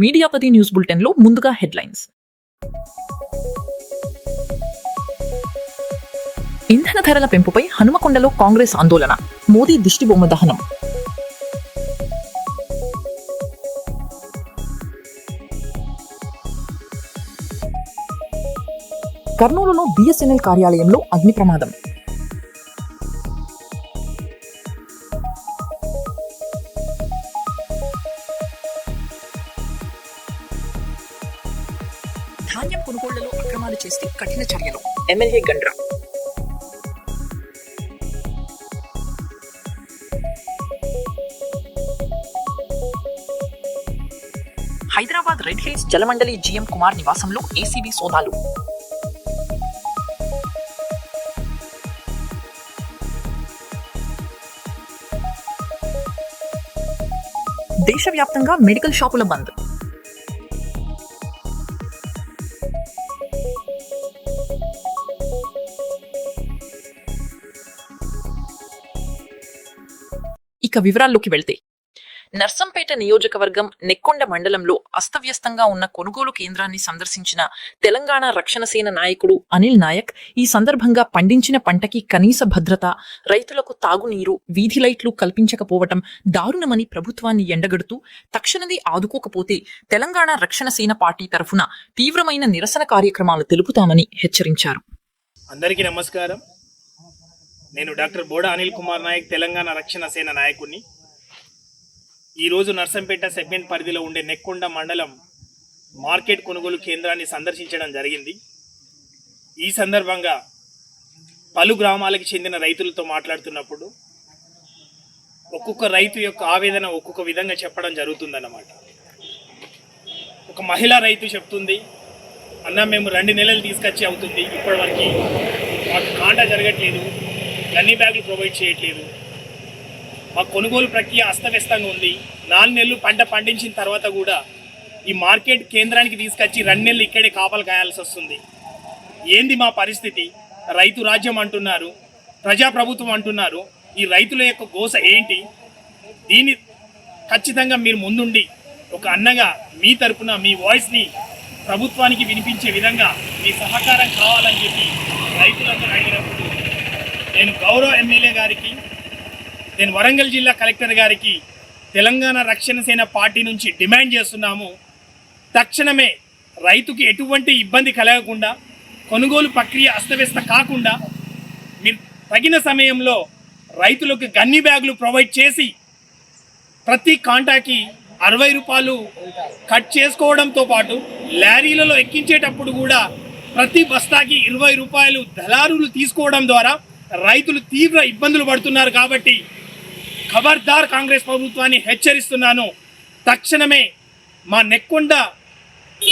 మీడియాపతి news bulletin లో ముందుగా headlines. ఇంధన ధరల పెంపుపై హనుమకొండలో కాంగ్రెస్ ఆందోళన, మోదీ దిష్టిబొమ్మ దహనం. కర్నూలులో బిఎస్ఎన్ఎల్ కార్యాలయంలో అగ్ని ప్రమాదం. ధాన్యం కొనుగోళ్లలో అక్రమాలు చేస్తే కఠిన చర్యలు, MLA Gandra. Hyderabad Red Hills జలమండలి జీఎం కుమార్ నివాసంలో ఏసీబీ సోదాలు. దేశవ్యాప్తంగా మెడికల్ షాపుల బంద్. ఇక వివరాల్లోకి వెళ్తే, నర్సంపేట నియోజకవర్గం నెక్కొండ మండలంలో అస్తవ్యస్తంగా ఉన్న కొనుగోలు కేంద్రాన్ని సందర్శించిన తెలంగాణ రక్షణ సేన నాయకుడు అనిల్ నాయక్ ఈ సందర్భంగా పండించిన పంటకి కనీస భద్రత, రైతులకు తాగునీరు, వీధి లైట్లు కల్పించకపోవటం దారుణమని ప్రభుత్వాన్ని ఎండగడుతూ తక్షణమే ఆదుకోకపోతే తెలంగాణ రక్షణ సేన పార్టీ తరఫున తీవ్రమైన నిరసన కార్యక్రమాలు తెలుపుతామని హెచ్చరించారు. అందరికీ నమస్కారం. నేను డాక్టర్ బోడా అనిల్ కుమార్ నాయక్, తెలంగాణ రక్షణ సేన నాయకుడిని. ఈరోజు నర్సంపేట సెగ్మెంట్ పరిధిలో ఉండే నెక్కొండ మండలం మార్కెట్ కొనుగోలు కేంద్రాన్ని సందర్శించడం జరిగింది. ఈ సందర్భంగా పలు గ్రామాలకు చెందిన రైతులతో మాట్లాడుతున్నప్పుడు ఒక్కొక్క రైతు యొక్క ఆవేదన ఒక్కొక్క విధంగా చెప్పడం జరుగుతుందన్నమాట. ఒక మహిళా రైతు చెప్తుంది, అన్న మేము 2 నెలలు తీసుకొచ్చి అవుతుంది, ఇప్పటివరకు మాకు కాంటా జరగట్లేదు, గన్నీ బ్యాగులు ప్రొవైడ్ చేయట్లేదు, మా కొనుగోలు ప్రక్రియ అస్తవ్యస్తంగా ఉంది. 4 నెలలు పంట పండించిన తర్వాత కూడా ఈ మార్కెట్ కేంద్రానికి తీసుకొచ్చి 2 నెలలు ఇక్కడే కాపలు కాయాల్సి వస్తుంది. ఏంది మా పరిస్థితి? రైతు రాజ్యం అంటున్నారు, ప్రజాప్రభుత్వం అంటున్నారు. ఈ రైతుల యొక్క గోస ఏంటి? దీన్ని ఖచ్చితంగా మీరు ముందుండి ఒక అన్నగా మీ తరపున మీ వాయిస్ని ప్రభుత్వానికి వినిపించే విధంగా మీ సహకారం కావాలని చెప్పి రైతులందరూ అడిగినప్పుడు నేను గౌరవ ఎమ్మెల్యే గారికి, నేను వరంగల్ జిల్లా కలెక్టర్ గారికి తెలంగాణ రక్షణ సేన పార్టీ నుంచి డిమాండ్ చేస్తున్నాము. తక్షణమే రైతుకి ఎటువంటి ఇబ్బంది కలగకుండా, కొనుగోలు ప్రక్రియ అస్తవ్యస్త కాకుండా మీరు తగిన సమయంలో రైతులకు గన్నీ బ్యాగులు ప్రొవైడ్ చేసి ప్రతి కాంటాకి 60 రూపాయలు కట్ చేసుకోవడంతో పాటు లారీలలో ఎక్కించేటప్పుడు కూడా ప్రతి బస్తాకి 20 రూపాయలు దళారులు తీసుకోవడం ద్వారా రైతులు తీవ్ర ఇబ్బందులు పడుతున్నారు. కాబట్టి ఖబర్దార్ కాంగ్రెస్ ప్రభుత్వాన్ని హెచ్చరిస్తున్నాను. తక్షణమే మా నెక్కొండ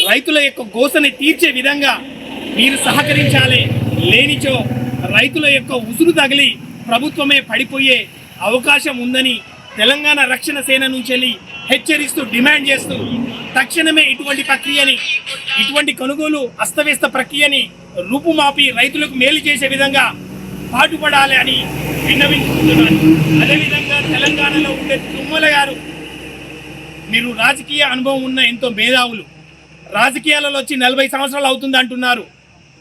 రైతుల యొక్క గోసని తీర్చే విధంగా మీరు సహకరించాలి. లేనిచో రైతుల యొక్క ఉసురు తగిలి ప్రభుత్వమే పడిపోయే అవకాశం ఉందని తెలంగాణ రక్షణ సేన నుంచి హెచ్చరిస్తూ డిమాండ్ చేస్తూ తక్షణమే ఇటువంటి ప్రక్రియని, ఇటువంటి కొనుగోలు అస్తవ్యస్త ప్రక్రియని రూపుమాపి రైతులకు మేలు చేసే విధంగా పాటుపడాలి అని విన్నవించుకుంటున్నాను. అదేవిధంగా తెలంగాణలో ఉండే తుమ్మల గారు, మీరు రాజకీయ అనుభవం ఉన్న ఎంతో మేధావులు, రాజకీయాలలో వచ్చి 40 సంవత్సరాలు అవుతుంది అంటున్నారు,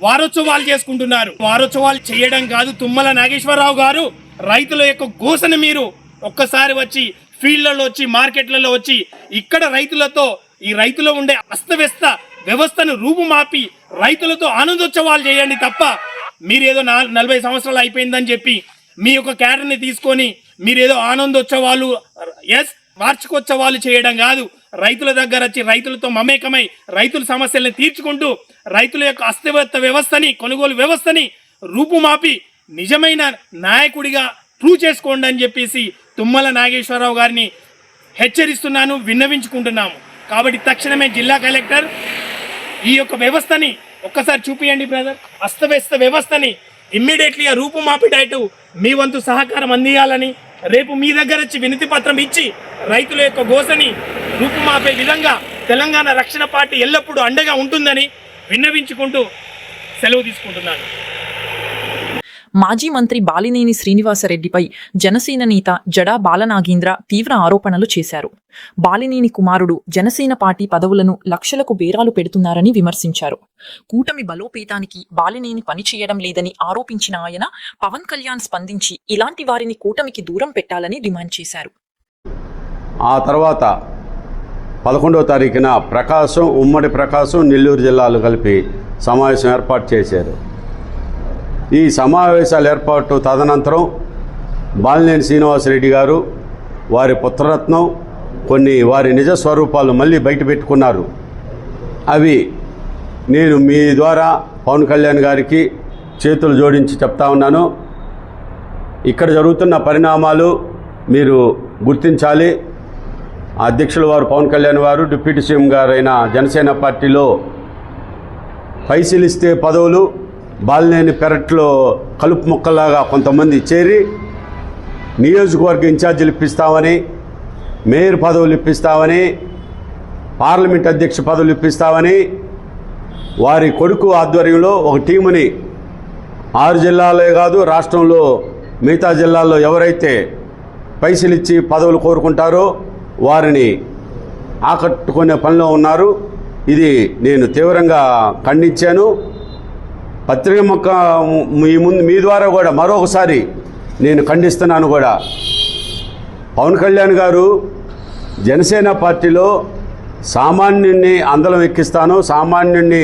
వారోత్సవాలు చేసుకుంటున్నారు. వారోత్సవాలు చేయడం కాదు, తుమ్మల నాగేశ్వరరావు గారు రైతుల యొక్క గోసను మీరు ఒక్కసారి వచ్చి ఫీల్డ్లలో వచ్చి మార్కెట్లలో వచ్చి ఇక్కడ రైతులతో, ఈ రైతులో ఉండే అస్తవ్యస్త వ్యవస్థను రూపుమాపి రైతులతో ఆనందోత్సవాలు చేయండి తప్ప మీరేదో 40 సంవత్సరాలు అయిపోయిందని చెప్పి మీ యొక్క క్యాడర్ని తీసుకొని మీరేదో ఆనందోత్సవాలు, వార్షికోత్సవాలు చేయడం కాదు. రైతుల దగ్గర వచ్చి రైతులతో మమేకమై రైతుల సమస్యలను తీర్చుకుంటూ రైతుల యొక్క అస్తవ్యస్త వ్యవస్థని, కొనుగోలు వ్యవస్థని రూపుమాపి నిజమైన నాయకుడిగా ప్రూవ్ చేసుకోండి అని చెప్పేసి తుమ్మల నాగేశ్వరరావు గారిని హెచ్చరిస్తున్నాను, విన్నవించుకుంటున్నాము. కాబట్టి తక్షణమే జిల్లా కలెక్టర్ ఈ యొక్క వ్యవస్థని ఒక్కసారి చూపియండి బ్రదర్. అస్తవ్యస్త వ్యవస్థని ఇమ్మీడియట్లీగా రూపుమాపిటట్టు మీ వంతు సహకారం అందియాలని, రేపు మీ దగ్గర వచ్చి వినతి పత్రం ఇచ్చి రైతుల యొక్క గోసని రూపుమాపే విధంగా తెలంగాణ రక్షణ పార్టీ ఎల్లప్పుడూ అండగా ఉంటుందని విన్నవించుకుంటూ సెలవు తీసుకుంటున్నాను. మాజీ మంత్రి బాలినేని శ్రీనివాసరెడ్డిపై జనసేన నేత జడా బాలనాగేంద్ర తీవ్ర ఆరోపణలు చేశారు. బాలినేని కుమారుడు జనసేన పార్టీ పదవులను లక్షలకు బేరాలు పెడుతున్నారని విమర్శించారు. కూటమి బలోపేతానికి బాలినేని పనిచేయడం లేదని ఆరోపించిన ఆయన పవన్ కళ్యాణ్ స్పందించి ఇలాంటి వారిని కూటమికి దూరం పెట్టాలని డిమాండ్ చేశారు. ఆ తర్వాత 11వ తారీఖున ప్రకాశం, ఉమ్మడి ప్రకాశం, నెల్లూరు జిల్లాలు కలిపి సమావేశం ఏర్పాటు చేశారు. ఈ సమావేశాల ఏర్పాటు తదనంతరం బాలినేని శ్రీనివాసరెడ్డి గారు వారి పుత్రరత్నం కొన్ని వారి నిజ స్వరూపాలు మళ్ళీ బయట పెట్టుకున్నారు. అవి నేను మీ ద్వారా పవన్ కళ్యాణ్ గారికి చేతులు జోడించి చెప్తా ఉన్నాను. ఇక్కడ జరుగుతున్న పరిణామాలు మీరు గుర్తించాలి. అధ్యక్షుల వారు పవన్ కళ్యాణ్ వారు, డిప్యూటీ సీఎం గారైన జనసేన పార్టీలో పైసలిస్తే పదవులు బాలినేని పెరట్లో కలుపు మొక్కలాగా కొంతమంది చేరి నియోజకవర్గ ఇన్ఛార్జీలు ఇప్పిస్తామని, మేయర్ పదవులు ఇప్పిస్తామని, పార్లమెంట్ అధ్యక్ష పదవులు ఇప్పిస్తామని వారి కొడుకు ఆధ్వర్యంలో ఒక టీముని 6 జిల్లాలే కాదు రాష్ట్రంలో మిగతా జిల్లాల్లో ఎవరైతే పైసలు ఇచ్చి పదవులు కోరుకుంటారో వారిని ఆకట్టుకునే పనిలో ఉన్నారు. ఇది నేను తీవ్రంగా ఖండించాను. పత్రిక మొక్క మీ ద్వారా కూడా మరొకసారి నేను ఖండిస్తున్నాను కూడా. పవన్ కళ్యాణ్ గారు జనసేన పార్టీలో సామాన్యుడిని అందలం ఎక్కిస్తాను, సామాన్యుడిని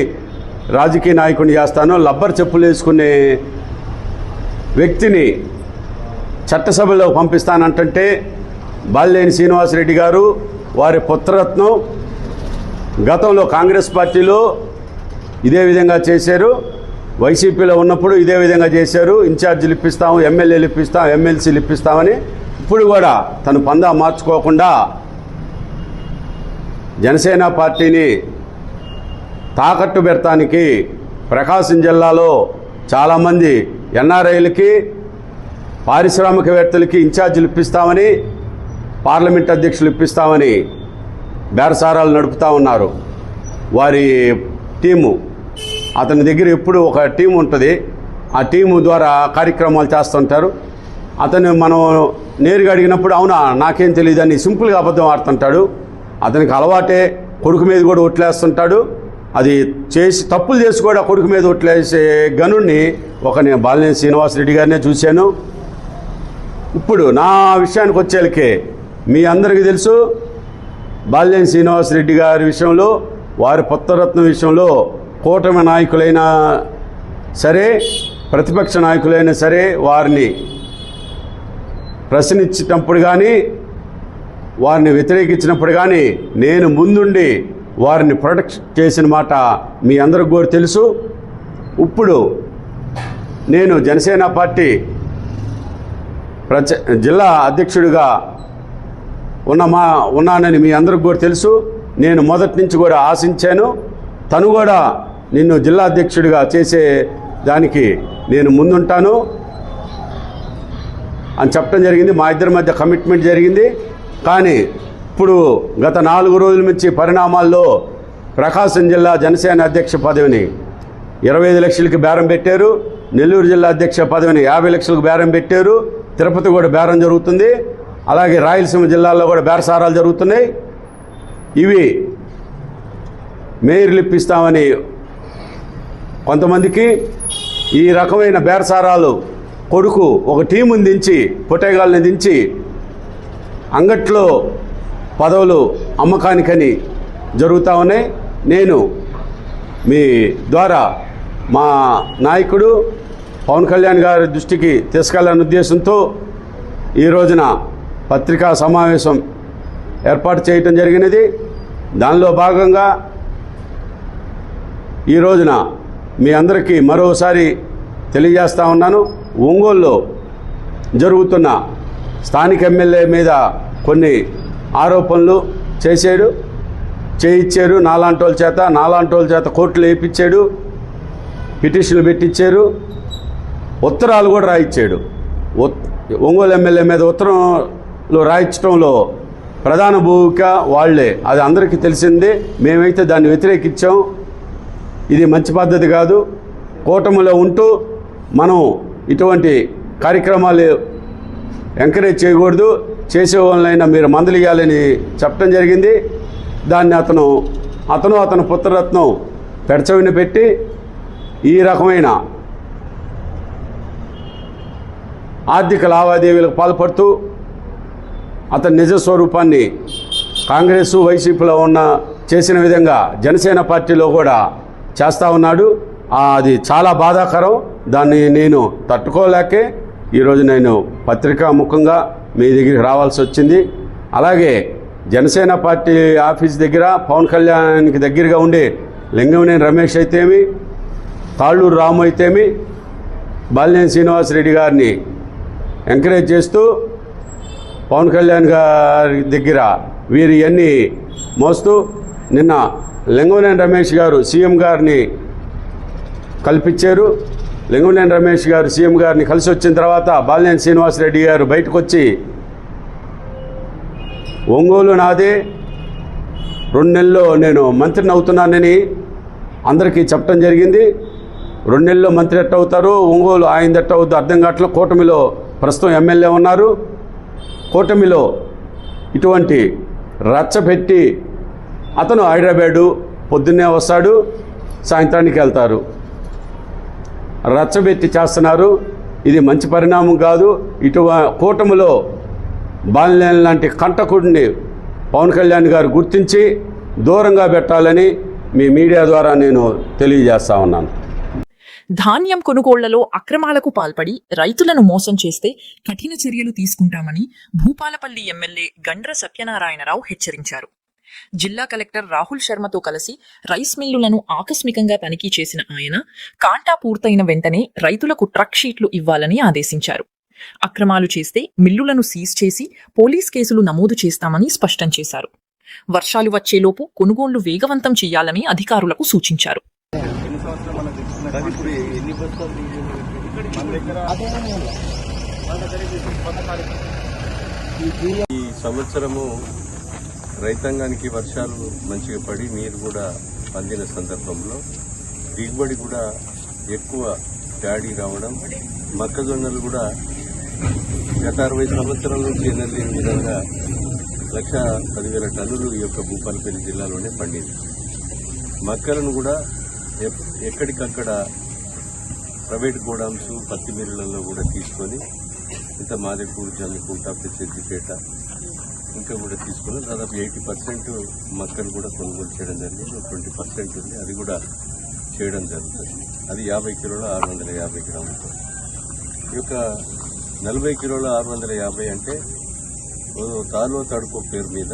రాజకీయ నాయకుడిని చేస్తాను, లబ్బర్ చెప్పులు వేసుకునే వ్యక్తిని చట్టసభలో పంపిస్తానంటే బాలినేని శ్రీనివాసరెడ్డి గారు వారి పుత్రరత్నం గతంలో కాంగ్రెస్ పార్టీలో ఇదే విధంగా చేశారు, వైసీపీలో ఉన్నప్పుడు ఇదే విధంగా చేశారు. ఇన్ఛార్జీలు ఇప్పిస్తాము, ఎమ్మెల్యేలు ఇప్పిస్తాం, ఎమ్మెల్సీలు ఇప్పిస్తామని ఇప్పుడు కూడా తను పందా మార్చుకోకుండా జనసేన పార్టీని తాకట్టు పెడతానికి ప్రకాశం జిల్లాలో చాలామంది ఎన్ఆర్ఐలకి, పారిశ్రామికవేత్తలకి ఇన్ఛార్జీలు ఇప్పిస్తామని, పార్లమెంట్ అధ్యక్షులు ఇప్పిస్తామని బేరసారాలు నడుపుతూ ఉన్నారు. వారి టీము, అతని దగ్గర ఎప్పుడు ఒక టీం ఉంటుంది, ఆ టీము ద్వారా కార్యక్రమాలు చేస్తుంటారు. అతను మనం నేరుగా అడిగినప్పుడు అవునా నాకేం తెలియదని సింపుల్గా అబద్ధం ఆడుతుంటాడు. అతనికి అలవాటే, కొడుకు మీద కూడా ఒట్లేస్తుంటాడు. అది చేసి తప్పులు చేసి కూడా కొడుకు మీద ఒట్లేసే గనుడిని నేను బాలినేని శ్రీనివాసరెడ్డి గారినే చూశాను. ఇప్పుడు నా విషయానికి వచ్చేలకే మీ అందరికీ తెలుసు, బాలినేని శ్రీనివాసరెడ్డి గారి విషయంలో, వారి పుత్రరత్నం విషయంలో కూటమి నాయకులైనా సరే, ప్రతిపక్ష నాయకులైనా సరే వారిని ప్రశ్నించినప్పుడు కానీ, వారిని వ్యతిరేకించినప్పుడు కానీ నేను ముందుండి వారిని ప్రొటెక్ట్ చేసిన మాట మీ అందరికి కూడా తెలుసు. ఇప్పుడు నేను జనసేన పార్టీ జిల్లా అధ్యక్షుడిగా ఉన్నానని మీ అందరికి కూడా తెలుసు. నేను మొదటి నుంచి కూడా ఆశించాను. తను కూడా నిన్ను జిల్లా అధ్యక్షుడిగా చేసే దానికి నేను ముందుంటాను అని చెప్పడం జరిగింది. మా ఇద్దరి మధ్య కమిట్మెంట్ జరిగింది. కానీ ఇప్పుడు గత 4 రోజుల నుంచి పరిణామాల్లో ప్రకాశం జిల్లా జనసేన అధ్యక్ష పదవిని 25 లక్షలకి బేరం పెట్టారు, నెల్లూరు జిల్లా అధ్యక్ష పదవిని 50 లక్షలకు బేరం పెట్టారు, తిరుపతి కూడా బేరం జరుగుతుంది, అలాగే రాయలసీమ జిల్లాల్లో కూడా బేరసారాలు జరుగుతున్నాయి. ఇవి మేయర్లు ఇప్పిస్తామని కొంతమందికి ఈ రకమైన బేరసారాలు కొడుకు ఒక టీముని దించి, పొట్టేగాళ్ళని దించి అంగట్లో పదవులు అమ్మకానికని జరుగుతూ ఉన్నాయి. నేను మీ ద్వారా మా నాయకుడు పవన్ కళ్యాణ్ గారి దృష్టికి తీసుకెళ్లాలనే ఉద్దేశంతో ఈ రోజున పత్రికా సమావేశం ఏర్పాటు చేయటం జరిగినది. దానిలో భాగంగా ఈ రోజున మీ అందరికీ మరోసారి తెలియజేస్తా ఉన్నాను. ఒంగోలులో జరుగుతున్న స్థానిక ఎమ్మెల్యే మీద కొన్ని ఆరోపణలు చేయించారు. నాలాంటి వాళ్ళ చేత కోర్టులో వేయించాడు, పిటిషన్లు పెట్టించారు, ఉత్తరాలు కూడా రాయించాడు. ఒంగోలు ఎమ్మెల్యే మీద ఉత్తరంలో రాయించడంలో ప్రధాన భూమిక వాళ్లే, అది అందరికీ తెలిసిందే. మేమైతే దాన్ని వ్యతిరేకించాం. ఇది మంచి పద్ధతి కాదు. కూటమిలో ఉంటూ మనం ఇటువంటి కార్యక్రమాలు ఎంకరేజ్ చేయకూడదు. చేసే వాళ్ళైనా మీరు మందులు ఇవ్వాలని చెప్పడం జరిగింది. దాన్ని అతను పుత్రరత్నం పెడచవిని పెట్టి ఈ రకమైన ఆర్థిక లావాదేవీలకు పాల్పడుతూ అతని నిజ స్వరూపాన్ని కాంగ్రెస్ వైసీపీలో చేసిన విధంగా జనసేన పార్టీలో కూడా చేస్తూ ఉన్నాడు. అది చాలా బాధాకరం. దాన్ని నేను తట్టుకోలేకే ఈరోజు నేను పత్రికా ముఖంగా మీ దగ్గరికి రావాల్సి వచ్చింది. అలాగే జనసేన పార్టీ ఆఫీస్ దగ్గర పవన్ కళ్యాణ్కి దగ్గరగా ఉండే లింగంనేని రమేష్ అయితేమి, తాళ్ళూరు రాము అయితేమి, బాలినేని శ్రీనివాసరెడ్డి గారిని ఎంకరేజ్ చేస్తూ పవన్ కళ్యాణ్ గారి దగ్గర వీరు ఇవన్నీ మోస్తూ నిన్న లింగంనేని రమేష్ గారు సీఎం గారిని కల్పించారు. లింగంనేని రమేష్ గారు సీఎం గారిని కలిసి వచ్చిన తర్వాత బాలినేని శ్రీనివాసరెడ్డి గారు బయటకు వచ్చి ఒంగోలు నాదే, 2 నెలల్లో నేను మంత్రిని అవుతున్నానని అందరికీ చెప్పడం జరిగింది. 2 నెలల్లో మంత్రి ఎట్ట అవుతారు, ఒంగోలు ఆయన ఎట్ట అవుద్దు అర్థం కావట్లేదు. కూటమిలో ప్రస్తుతం ఎమ్మెల్యే ఉన్నారు. కూటమిలో ఇటువంటి రచ్చపెట్టి అతను హైదరాబాదు పొద్దున్నే వస్తాడు, సాయంత్రానికి వెళ్తారు. రచ్చబెట్టి చేస్తున్నారు. ఇది మంచి పరిణామం కాదు. కూటమిలో బాలినేని లాంటి కంటకుడిని పవన్ కళ్యాణ్ గారు గుర్తించి దూరంగా పెట్టాలని మీ మీడియా ద్వారా నేను తెలియజేస్తా ఉన్నాను. ధాన్యం కొనుగోళ్లలో అక్రమాలకు పాల్పడి రైతులను మోసం చేస్తే కఠిన చర్యలు తీసుకుంటామని భూపాలపల్లి ఎమ్మెల్యే గండ్ర సత్యనారాయణరావు హెచ్చరించారు. జిల్లా కలెక్టర్ రాహుల్ శర్మతో కలిసి రైస్ మిల్లులను ఆకస్మికంగా తనిఖీ చేసిన ఆయన కాంటా పూర్తయిన వెంటనే రైతులకు ట్రక్ షీట్లు ఇవ్వాలని ఆదేశించారు. అక్రమాలు చేస్తే మిల్లులను సీజ్ చేసి పోలీస్ కేసులు నమోదు చేస్తామని స్పష్టం చేశారు. వర్షాలు వచ్చేలోపు కొనుగోళ్లు వేగవంతం చేయాలని అధికారులకు సూచించారు. ఈ సంవత్సరము రైతాంగానికి వర్షాలు మంచిగా పడి నీరు కూడా అందిన సందర్భంలో దిగుబడి కూడా ఎక్కువ డాడీ రావడం, మొక్కజొన్నలు కూడా గత 60 సంవత్సరాల నుంచి ఎన్నలేని విధంగా 1,10,000 టన్నులు ఈ యొక్క భూపాలపల్లి జిల్లాలోనే పండింది. మక్కలను కూడా ఎక్కడికక్కడ ప్రైవేట్ గోడామ్స్, పత్తి మిల్లులలో కూడా తీసుకొని ఇంత మాదేపూర్, జమ్మికుంట, పెద్దిపేట ఇంకా కూడా తీసుకుని దాదాపు 80% మక్కలు కూడా కొనుగోలు చేయడం జరిగింది. 20% ఉంది, అది కూడా చేయడం జరుగుతుంది. అది 50 కిలోల 650 గ్రాములు. ఈ యొక్క 40 కిలోల 650 అంటే తాలో తడుకో పేరు మీద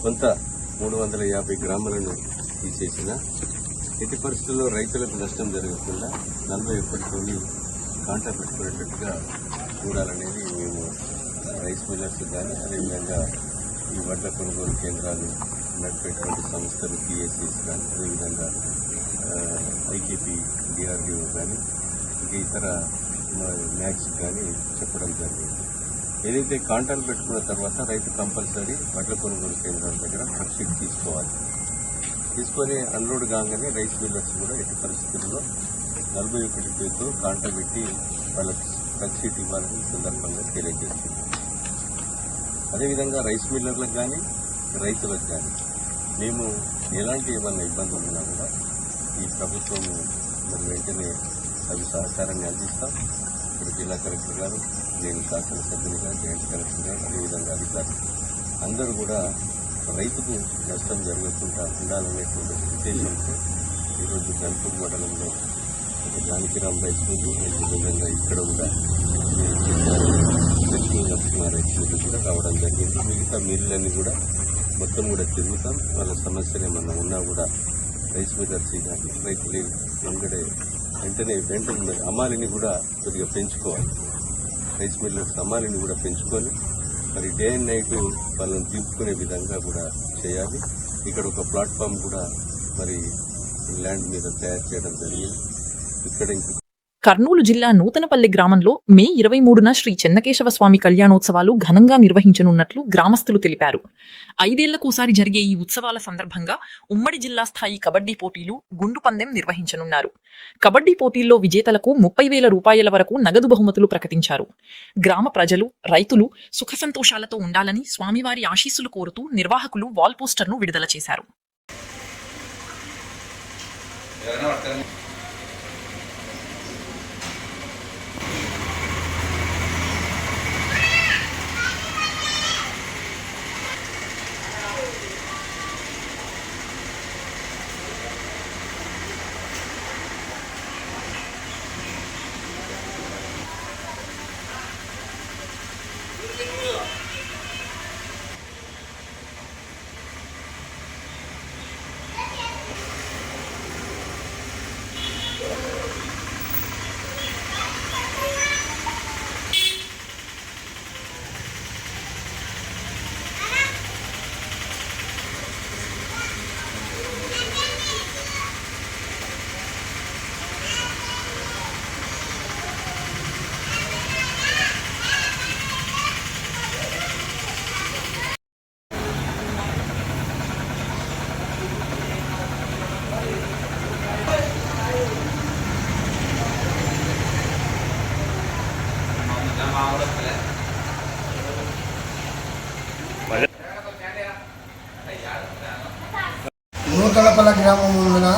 కొంత 350 గ్రాములను తీసేసిన ఎట్టి పరిస్థితుల్లో రైతులకు నష్టం జరగకుండా 41 కాంటా పెట్టుకునేటట్టుగా చూడాలనేది మేము రైస్ మిల్లర్స్ కానీ అదేవిధంగా ఈ వడ్ల కొనుగోలు కేంద్రాలు నడిపేటువంటి సంస్థలు పిఎస్సీస్ కానీ అదేవిధంగా ఐకేపీ, డిఆర్డీఓ కానీ ఇంకా ఇతర మ్యాక్స్ కానీ చెప్పడం జరిగింది. ఏదైతే కాంటాలు పెట్టుకున్న తర్వాత రైతు కంపల్సరీ వడ్ల కొనుగోలు కేంద్రాల దగ్గర ట్రక్ షీట్ తీసుకోవాలి. తీసుకొని అన్లోడ్ కాగానే రైస్ మిల్లర్స్ కూడా ఎట్టి పరిస్థితుల్లో 41 పేరుతో కాంటా పెట్టి వాళ్ళకి ట్రక్ షీట్ ఇవ్వాలని సందర్భంగా తెలియజేస్తుంది. అదేవిధంగా రైస్ మిల్లర్లకు కానీ రైతులకు కానీ మేము ఎలాంటి ఏమన్నా ఇబ్బందులు ఉన్నా కూడా ఈ ప్రభుత్వం మరి వెంటనే అవి సహకారాన్ని అందిస్తాం. ఇప్పుడు జిల్లా కలెక్టర్ గారు, నేను శాసనసభ్యునిగా, జాయింట్ కలెక్టర్ గారు, అదేవిధంగా అధికారులు అందరూ కూడా రైతుకు నష్టం జరగకుండా ఉండాలనేటువంటి ఉద్దేశంతో ఈరోజు గన్పూర్ మండలంలో ఒక జానకిరామ్ రైస్ మిల్లు, అదేవిధంగా ఇక్కడ కూడా లక్ష్మీ నరసింహ రైస్ మిల్లు కూడా రావడం జరిగింది. మిగతా మిల్లులన్నీ కూడా మొత్తం కూడా తిరుగుతాం. వాళ్ళ సమస్యలు ఏమన్నా ఉన్నా కూడా రైస్ మిల్లర్స్ కానీ రైతులు వెంటనే అమ్మాలిని కూడా కొద్దిగా పెంచుకోవాలి. రైస్ మిల్లర్స్ అమ్మాలిని కూడా పెంచుకొని మరి డే అండ్ నైట్ వాళ్ళని దింపుకునే విధంగా కూడా చేయాలి. ఇక్కడ ఒక ప్లాట్ఫామ్ కూడా మరి ల్యాండ్ మీద తయారు చేయడం జరిగింది. ఇక్కడ కర్నూలు జిల్లా నూతనపల్లి గ్రామంలో మే 23న శ్రీ చెన్నకేశవ స్వామి కళ్యాణోత్సవాలు ఘనంగా నిర్వహించనున్నట్లు గ్రామస్తులు తెలిపారు. 5 ఏళ్లకోసారి జరిగే ఈ ఉత్సవాల సందర్భంగా ఉమ్మడి జిల్లా స్థాయి కబడ్డీ పోటీలు, గుండు పందెం నిర్వహించనున్నారు. కబడ్డీ పోటీల్లో విజేతలకు 30,000 రూపాయల వరకు నగదు బహుమతులు ప్రకటించారు. గ్రామ ప్రజలు, రైతులు సుఖ సంతోషాలతో ఉండాలని స్వామివారి ఆశీస్సులు కోరుతూ నిర్వాహకులు వాల్ పోస్టర్ను విడుదల చేశారు. నూతనపల్లి గ్రామం ఉన్న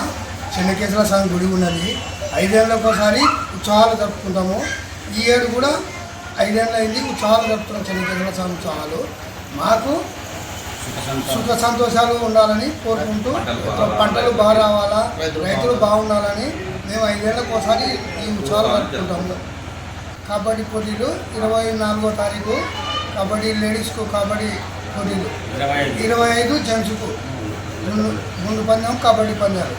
చెన్నకేశ్వర స్వామి గుడి ఉన్నది. 5 ఏళ్ళకోసారి ఉత్సవాలు జరుపుకుంటాము. ఈ ఏడు కూడా 5 ఏళ్ళు అయింది ఉత్సవాలు జరుపుతున్నాం. చెన్నకేశ్వర స్వామి ఉత్సవాలు మాకు సుఖ సంతోషాలు ఉండాలని కోరుకుంటూ పంటలు బాగా రావాలా, రైతులు బాగుండాలని మేము 5 ఏళ్ళకోసారి ఈ ఉత్సవాలు జరుపుకుంటాము. కబడ్డీ పోటీలు 24వ తారీఖు కబడ్డీ లేడీస్కు కబడ్డీ పోటీలు, 25 జెంట్స్కు గుండు పందెం, కబడ్డీ పందాలు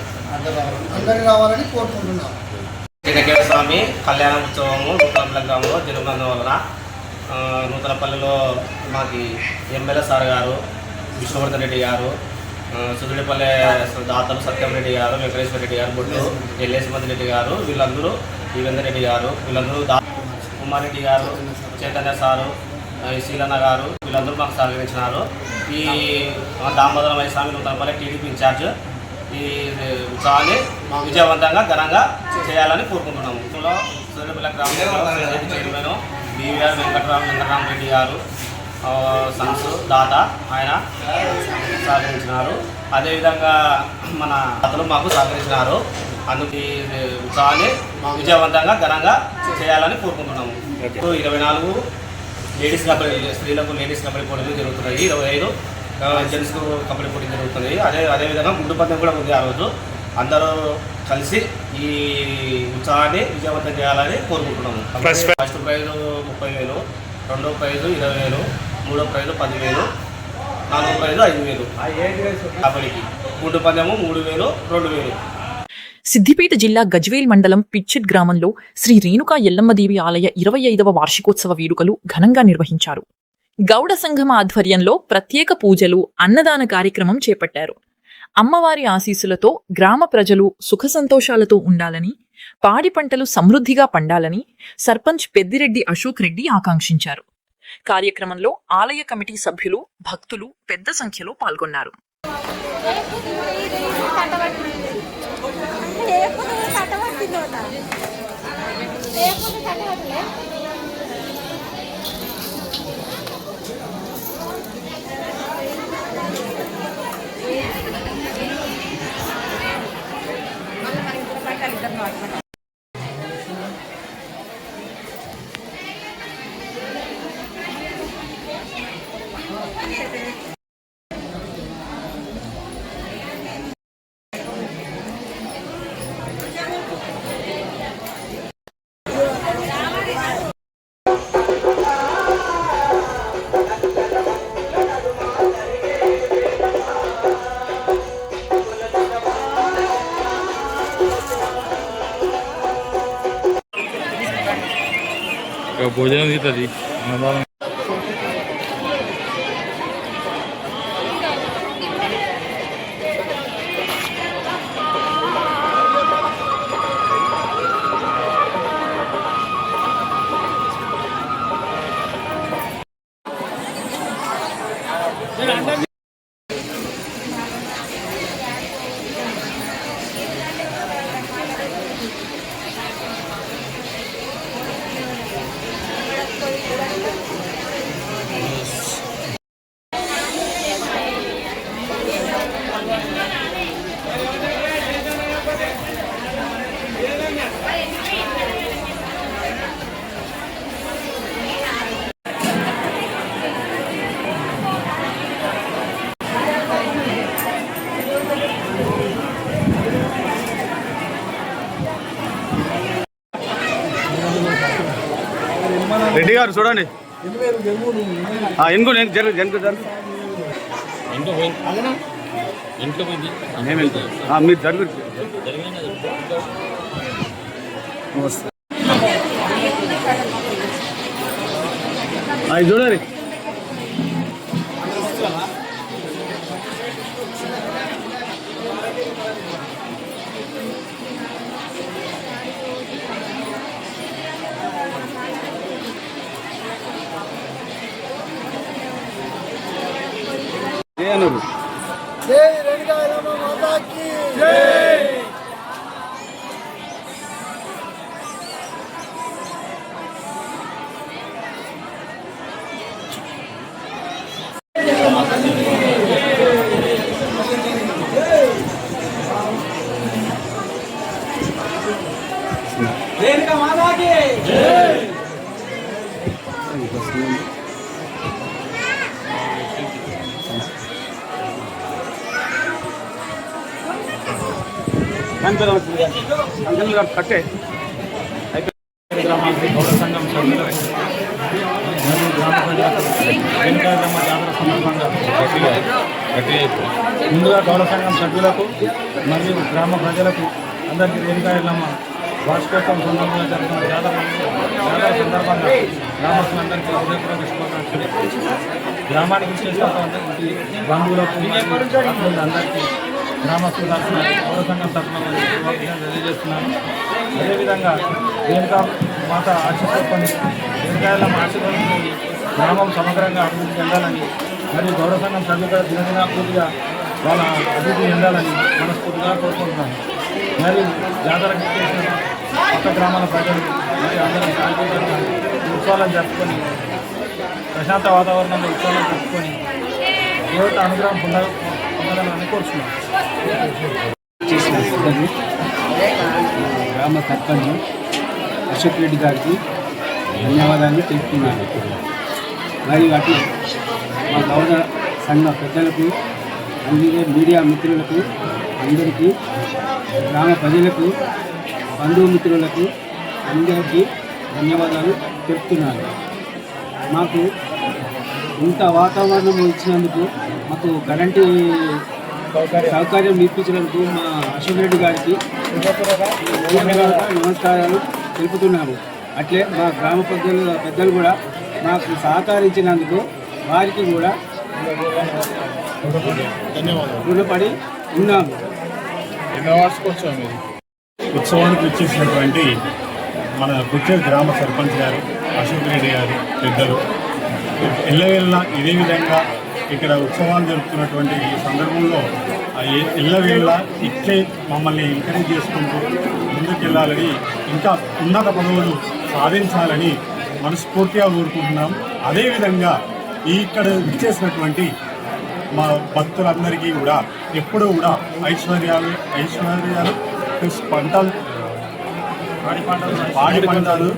అందరి రావాలని కోరుకుంటున్నాం. చెన్నకేశ్వర స్వామి కళ్యాణ ఉత్సవము నూతనపల్లి గ్రామంలో జరుగుతున్నందు వలన నూతనపల్లిలో మాకు ఎమ్మెల్యే సార్ గారు, విష్ణువర్ధన్ రెడ్డి గారు, సుధుడిపల్లె దాతలు సత్యం రెడ్డి గారు, వెంకటేశ్వర రెడ్డి గారు, బొట్టు ఎల్లేసిమంది రెడ్డి గారు, వీళ్ళందరూ యువేందర్ రెడ్డి గారు, వీళ్ళందరూ కుమార్ రెడ్డి గారు, చైతన్య సారు, శీలన్న గారు, వీళ్ళందరూ మాకు సహకరించినారు. ఈ దామోదరం స్వామి నూతనపల్లి టీడీపీ ఇన్ఛార్జ్ ఈ ఉత్సవాన్ని విజయవంతంగా ఘనంగా చేయాలని కోరుకుంటున్నాము. సుధుడిపల్లె గ్రామంలో చైర్మన్ బీవీఆర్ వెంకటరామరెడ్డి గారు సన్స్ దాత ఆయన సహకరించినారు. అదేవిధంగా మన అతను మాకు సహకరించినారు. అందుకు ఈ ఉత్సవాన్ని విజయవంతంగా ఘనంగా చేయాలని కోరుకుంటున్నాము. 24 లేడీస్ కబడ్డీ, స్త్రీలకు లేడీస్ కబడ్డీ పోటీలు జరుగుతున్నాయి. 25 జెంట్స్కు కబడ్డీ పోటీ జరుగుతున్నాయి. అదేవిధంగా గుండు పందెం కూడా ఉంది. ఆ రోజు అందరూ కలిసి ఈ ఉత్సవాన్ని విజయవంతం చేయాలని కోరుకుంటున్నాము. ఫస్ట్ ప్రైజ్ 30,000, రెండో ప్రైజు 20,000, మూడో ప్రైజు 10,000, నాలుగో ప్రైజు 5,000. కబడ్డీకి గుండు పందెము 3,000, 2,000. సిద్దిపేట జిల్లా గజ్వేల్ మండలం పిచ్చిట్ గ్రామంలో శ్రీ రేణుకా ఎల్లమ్మదేవి ఆలయ 25వ వార్షికోత్సవ వేడుకలు ఘనంగా నిర్వహించారు. గౌడ సంఘం ఆధ్వర్యంలో ప్రత్యేక పూజలు, అన్నదాన కార్యక్రమం చేపట్టారు. అమ్మవారి ఆశీస్సులతో గ్రామ ప్రజలు సుఖ సంతోషాలతో ఉండాలని, పాడి పంటలు సమృద్ధిగా పండాలని సర్పంచ్ పెద్దిరెడ్డి అశోక్ రెడ్డి ఆకాంక్షించారు. కార్యక్రమంలో ఆలయ కమిటీ సభ్యులు, భక్తులు పెద్ద సంఖ్యలో పాల్గొన్నారు. భోజనం తీస్తుంది అన్నదానం. రెడ్డి గారు చూడండి ఎన్నుకో జరుగు జరుగు జరుగు మీరు జరుగు అది చూడండి జయనూరు జై రేణుకాయలమ్మ మాతాకి జై. రేణుకా మాతాకి జై. అంకల్ కట్టే గ్రామానికి గౌడ సంఘం సభ్యులు మరియు గ్రామ ప్రజలకు వెంకటరమ్మ జాతర సందర్భంగా ముందుగా గౌడ సంఘం సభ్యులకు మరియు గ్రామ ప్రజలకు అందరికీ రేణుకాయలమ్మ వార్షికోత్సవం సందర్భంగా జరుగుతున్న జాతర సందర్భంగా గ్రామస్తులందరికీ హృదయపూర్వక శుభాకాంక్షలు. గ్రామానికి చేసినటువంటి బంధువులకు అందరికీ గ్రామస్తుల తరఫున గౌడ సంఘం తరఫున శుభాకాంక్షలు తెలియజేస్తున్నాను. అదేవిధంగా రేణుకా మాత ఆశీర్వదించి రేణుకాయలమ్మ ఆశీర్వదించి గ్రామం సమగ్రంగా అభివృద్ధి చెందాలని మరియు గౌరవ సంఘం సభ్యులుగా దినదినాభివృద్ధిగా వాళ్ళ అభివృద్ధి చెందాలని మనస్ఫూర్తిగా కోరుకుంటున్నాను. మరియు జాతరకు చేసిన కొత్త గ్రామాల ప్రజలు మరియు అందరూ శాంతియుతంగా ఉత్సవాలను జరుపుకొని ప్రశాంత వాతావరణంలో ఉత్సవాలను జరుపుకొని దేవత అనుగ్రహం పొందాలని కోరుతున్నాను. చేసిన పెద్దలు గ్రామ సర్పంచ్ అశోక్ రెడ్డి గారికి ధన్యవాదాలు తెలుపుతున్నాను. మరియు అటు మా గౌడ సంఘ పెద్దలకు, అందుకే మీడియా మిత్రులకు, అందరికీ గ్రామ ప్రజలకు, బంధుమిత్రులకు అందరికీ ధన్యవాదాలు తెలుపుతున్నాను. మాకు ఇంత వాతావరణం ఇచ్చినందుకు, మాకు కరెంటు సౌకర్యం ఇప్పించినందుకు మా అశోక్ రెడ్డి గారికి నమస్కారాలు తెలుపుతున్నాము. అట్లే మా గ్రామ పెద్దలు కూడా మాకు సహకరించినందుకు వారికి కూడా రుణపడి ఉన్నాము. ఉత్సవానికి వచ్చేసినటువంటి మన బుచ్చర్ గ్రామ సర్పంచ్ గారు, అశోక్ రెడ్డి గారు పెద్దలు ఎల్లవేళ ఇదే విధంగా ఇక్కడ ఉత్సవాలు జరుపుతున్నటువంటి ఈ సందర్భంలో ఎల్లవేళ ఇట్లే మమ్మల్ని ఎంకరేజ్ చేసుకుంటూ ముందుకెళ్ళాలని, ఇంకా ఉన్నత పదవులు సాధించాలని మనస్ఫూర్తిగా కోరుకుంటున్నాం. అదేవిధంగా ఇక్కడ ఇచ్చేసినటువంటి మా భక్తులందరికీ కూడా ఎప్పుడూ కూడా ఐశ్వర్యాలు ప్లస్ పాడి పంటలు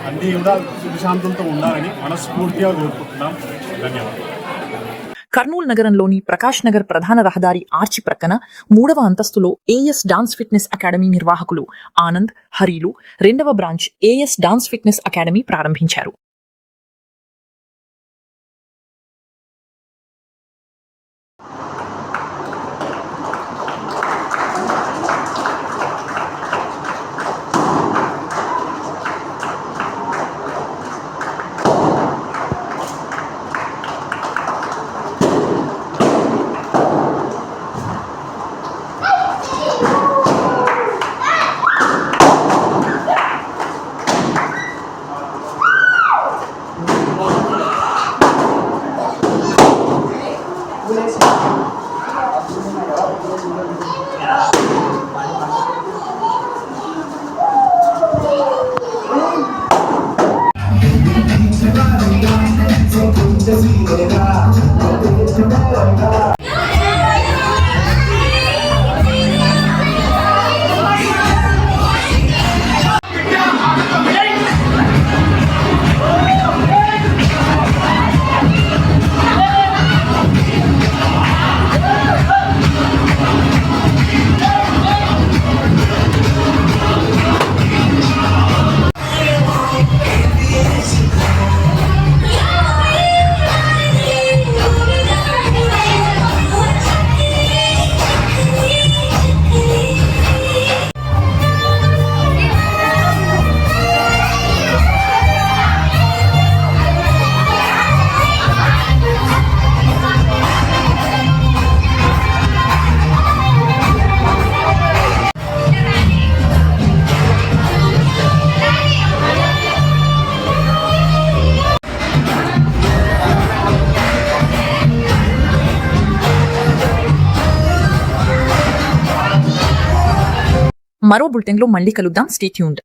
అన్నీ కూడా సుఖశాంతులతో ఉండాలని మనస్ఫూర్తిగా కోరుకుంటున్నాం. ధన్యవాదాలు. కర్నూలు నగరంలోని ప్రకాష్ నగర్ ప్రధాన రహదారి ఆర్చి ప్రక్కన 3వ అంతస్తులో ఏఎస్ డాన్స్ ఫిట్నెస్ అకాడమీ నిర్వాహకులు ఆనంద్, హరిలు 2వ branch AS dance fitness academy ప్రారంభించారు. మరో బులెటిన్లో మళ్ళీ కలుద్దాం. Stay tuned.